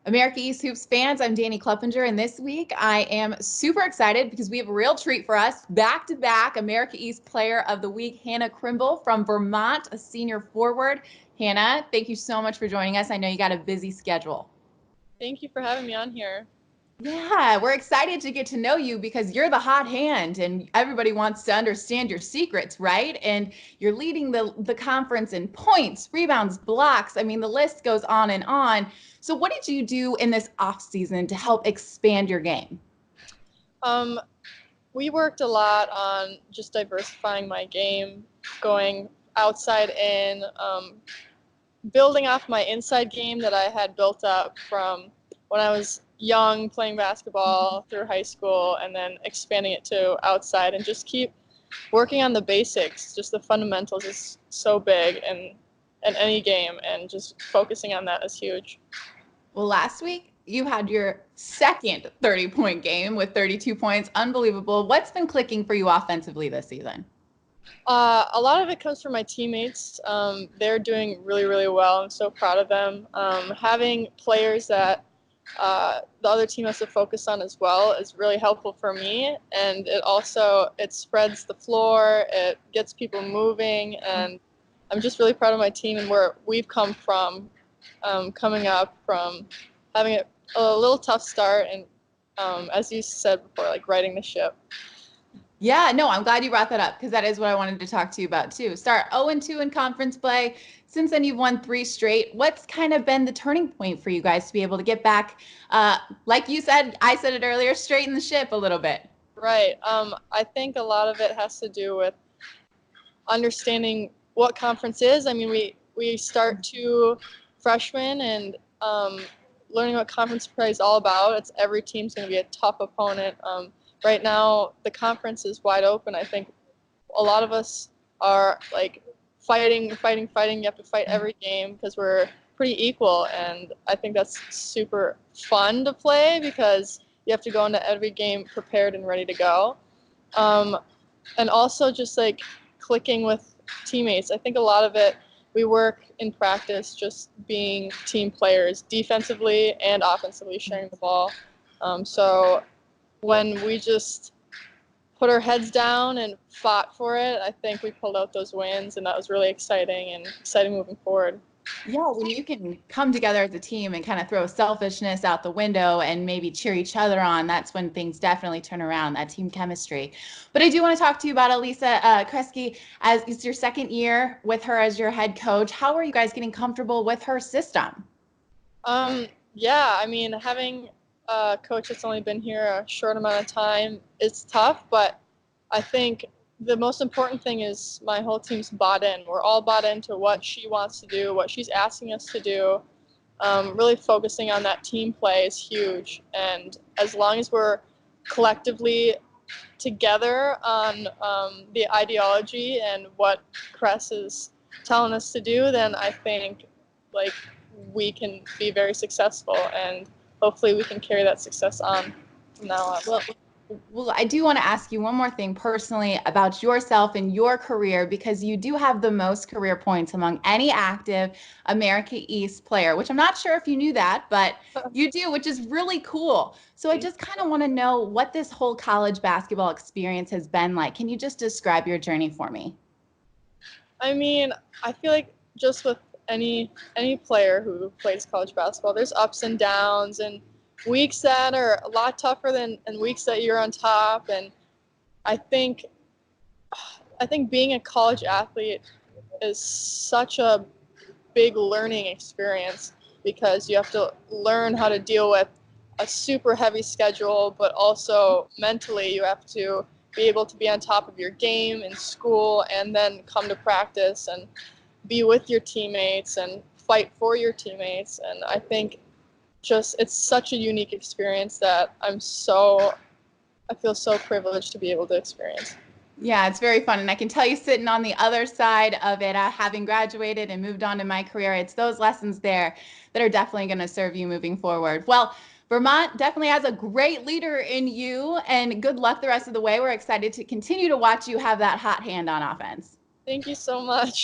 America East Hoops fans, I'm Dani Klupenger, and this week I am super excited because we have a real treat for us. Back-to-back America East Player of the Week, Hanna Crymble from Vermont, a senior forward. Hanna, thank you so much for joining us. I know you got a busy schedule. Thank you for having me on here. Yeah, we're excited to get to know you because you're the hot hand and everybody wants to understand your secrets, right? And you're leading the conference in points, rebounds, blocks. I mean, the list goes on and on. So what did you do in this off season to help expand your game? Um, we worked a lot on just diversifying my game, going outside in, building off my inside game that I had built up from when I was young, playing basketball through high school, and then expanding it to outside and just keep working on the basics. Just the fundamentals is so big in any game, and just focusing on that is huge. Well, last week you had your second 30-point game with 32 points. Unbelievable. What's been clicking for you offensively this season? A lot of it comes from my teammates. They're doing really, really well. I'm so proud of them. Having players that the other team has to focus on as well is really helpful for me, and it spreads the floor. It gets people moving, and I'm just really proud of my team and where we've come from, coming up from having a little tough start, and as you said before, like riding the ship. Yeah, no, I'm glad you brought that up because that is what I wanted to talk to you about too. Start 0-2 in conference play. Since then, you've won 3 straight. What's kind of been the turning point for you guys to be able to get back, like you said, I said it earlier, straighten the ship a little bit? Right. I think a lot of it has to do with understanding what conference is. I mean, we start two freshmen and learning what conference play is all about. It's every team's going to be a tough opponent. Right now, the conference is wide open. I think a lot of us are like fighting, fighting, fighting. You have to fight every game because we're pretty equal, and I think that's super fun to play because you have to go into every game prepared and ready to go. Um, and also just like clicking with teammates. I think a lot of it we work in practice just being team players, defensively and offensively, sharing the ball. So when we just put our heads down and fought for it, I think we pulled out those wins, and that was really exciting and exciting moving forward. Yeah, when you can come together as a team and kind of throw selfishness out the window and maybe cheer each other on, that's when things definitely turn around, that team chemistry. But I do want to talk to you about Elisa Kresge, as it's your second year with her as your head coach. How are you guys getting comfortable with her system? Yeah, I mean, having a coach that's only been here a short amount of time is tough, but I think the most important thing is my whole team's bought in. We're all bought into what she wants to do, what she's asking us to do. Really focusing on that team play is huge. And as long as we're collectively together on the ideology and what Cress is telling us to do, then I think like we can be very successful, and hopefully we can carry that success on from now on. Well, I do want to ask you one more thing personally about yourself and your career because you do have the most career points among any active America East player, which I'm not sure if you knew that, but you do, which is really cool. So I just kind of want to know what this whole college basketball experience has been like. Can you just describe your journey for me? I mean, I feel like just with any player who plays college basketball, there's ups and downs and weeks that are a lot tougher than and weeks that you're on top. And I think I think being a college athlete is such a big learning experience because you have to learn how to deal with a super heavy schedule, but also mentally you have to be able to be on top of your game in school and then come to practice and be with your teammates and fight for your teammates. And I think just it's such a unique experience that I feel so privileged to be able to experience. Yeah, it's very fun. And I can tell you, sitting on the other side of it, having graduated and moved on in my career, it's those lessons there that are definitely going to serve you moving forward. Well, Vermont definitely has a great leader in you, and good luck the rest of the way. We're excited to continue to watch you have that hot hand on offense. Thank you so much.